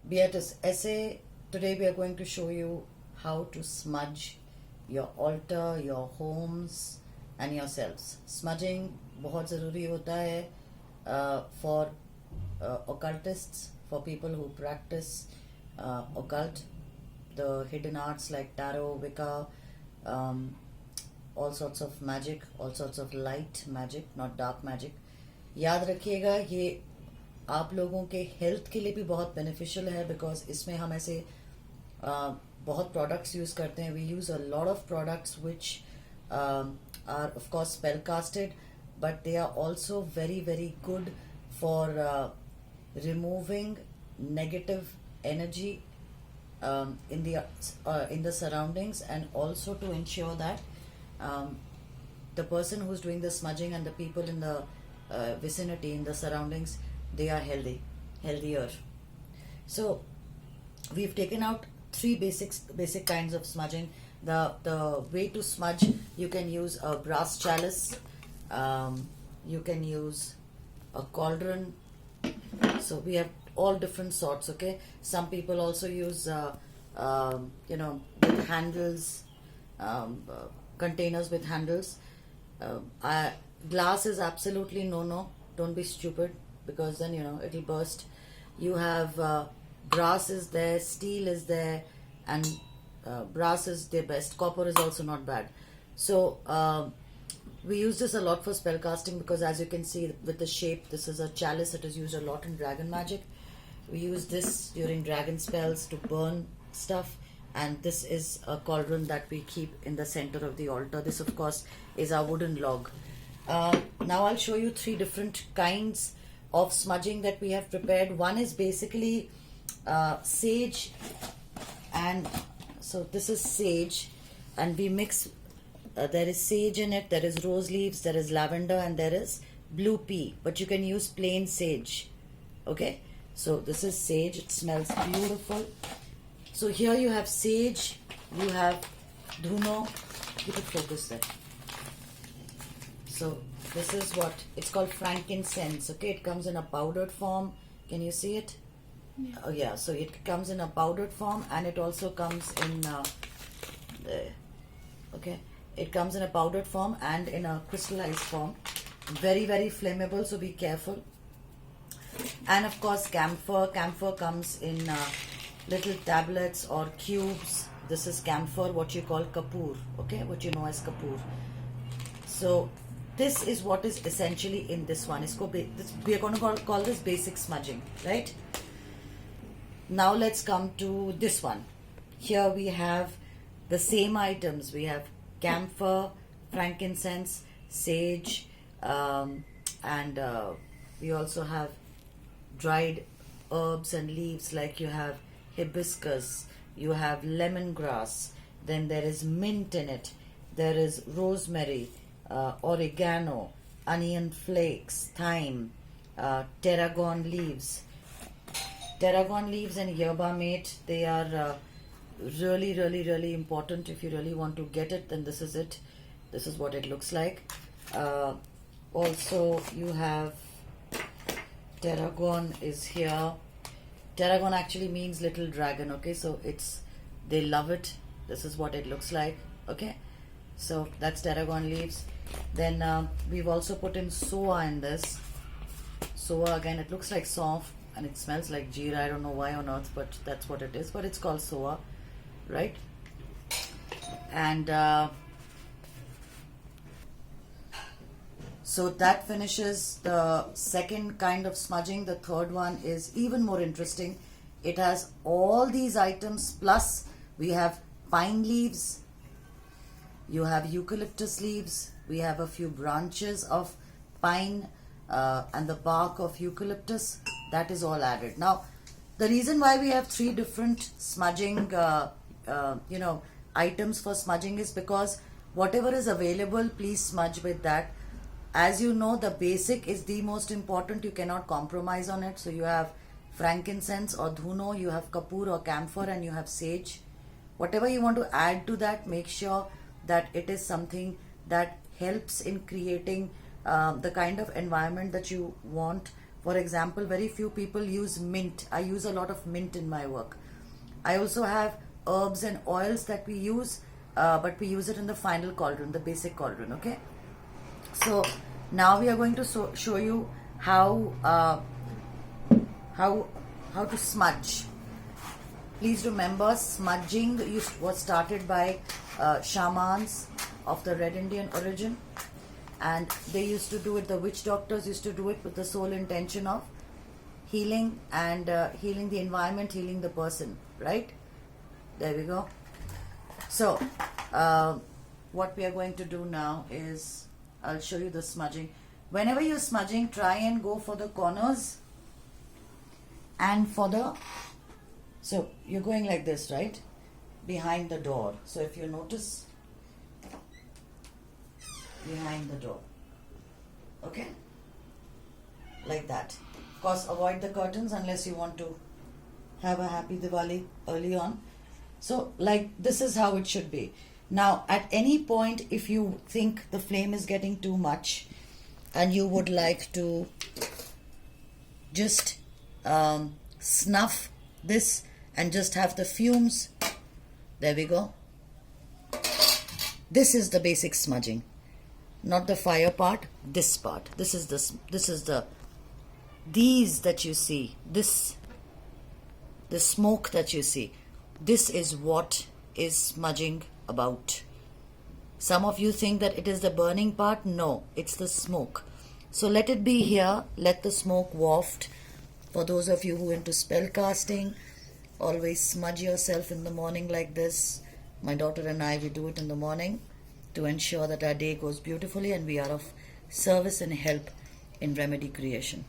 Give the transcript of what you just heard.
Beatrice essay. Today we are going to show you how to smudge your altar, your homes and yourselves. Smudging बहुत ज़रूरी होता है for occultists, for people who practice occult, the hidden arts like tarot, Wicca, all sorts of magic, all sorts of light magic, not dark magic. याद रखिएगा ये आप लोगों के हेल्थ के लिए भी बहुत बेनिफिशियल है, बिकॉज इसमें हम ऐसे बहुत प्रोडक्ट्स यूज़ करते हैं. We use a lot of products which are of course spell casted, but they are also very very good for removing negative energy in the surroundings, and also to ensure that the person who's doing the smudging and the people in the vicinity, in the surroundings, they are healthier. So we've taken out three basic kinds of smudging. The way to smudge, you can use a brass chalice, you can use a cauldron. So we have all different sorts. Okay, some people also use with handles, containers with handles. Glass is absolutely no. Don't be stupid, because then it'll burst. You have brass is there, steel is there, and brass is the best. Copper is also not bad. So we use this a lot for spell casting, because as you can see with the shape, this is a chalice. It is used a lot in dragon magic. We use this during dragon spells to burn stuff, and this is a cauldron that we keep in the center of the altar. This of course is our wooden log. Now I'll show you three different kinds of smudging that we have prepared. One is basically sage, and so this is sage, and we mix there is sage in it, there is rose leaves, there is lavender, and there is blue pea, but you can use plain sage. Okay, so this is sage. It smells beautiful. So here you have sage, you have dhuno. Keep it focused there. So this is what it's called, frankincense. Okay, it comes in a powdered form. Can you see it? Yeah. Oh yeah, so it comes in a powdered form, and it also comes in okay, it comes in a powdered form and in a crystallized form. Very very flammable, so be careful. And of course camphor comes in little tablets or cubes. This is camphor, what you call kapoor. Okay, what you know as kapoor. So this is what is essentially in this one. We are going to call this basic smudging, right? Now let's come to this one. Here we have the same items. We have camphor, frankincense, sage, and we also have dried herbs and leaves, like you have hibiscus, you have lemongrass, then there is mint in it, there is rosemary, oregano, onion flakes, thyme, tarragon leaves. Tarragon leaves and yerba mate, they are really really really important. If you really want to get it, then this is it. This is what it looks like. Also you have tarragon is here. Tarragon actually means little dragon. Okay, so they love it. This is what it looks like. Okay, so that's tarragon leaves. Then we've also put in soa in this. Soa, again, it looks like soft and it smells like jeera. I don't know why on earth, but that's what it is. But it's called soa, right? And so that finishes the second kind of smudging. The third one is even more interesting. It has all these items, plus we have pine leaves, you have eucalyptus leaves, we have a few branches of pine, and the bark of eucalyptus. That is all added. Now, the reason why we have three different smudging items for smudging is because whatever is available, please smudge with that. As you know, the basic is the most important. You cannot compromise on it. So you have frankincense or dhuno, you have kapoor or camphor, and you have sage. Whatever you want to add to that, make sure that it is something that helps in creating the kind of environment that you want For example, very few people use mint. I use a lot of mint in my work. I also have herbs and oils that we use, but we use it in the final cauldron, the basic cauldron, okay? So now we are going to show you how to smudge. Please remember, smudging was started by shamans of the Red Indian origin, and they used to do it, the witch doctors used to do it with the sole intention of healing and healing the environment, healing the person, right? There we go. So what we are going to do now is, I'll show you the smudging. Whenever you're smudging, try and go for the corners and for the, so you're going like this, right? Behind the door. So if you notice, behind the door, okay? Like that. Of course, avoid the curtains unless you want to have a happy Diwali early on. So like this is how it should be. Now at any point, if you think the flame is getting too much and you would like to just snuff this and just have the fumes, there we go. This is the basic smudging, not the fire part, this part. These that you see, the smoke that you see, this is what is smudging about. Some of you think that it is the burning part. No, it's the smoke. So let it be here, let the smoke waft. For those of you who are into spell casting, always smudge yourself in the morning like this. My daughter and I, we do it in the morning to ensure that our day goes beautifully and we are of service and help in remedy creation.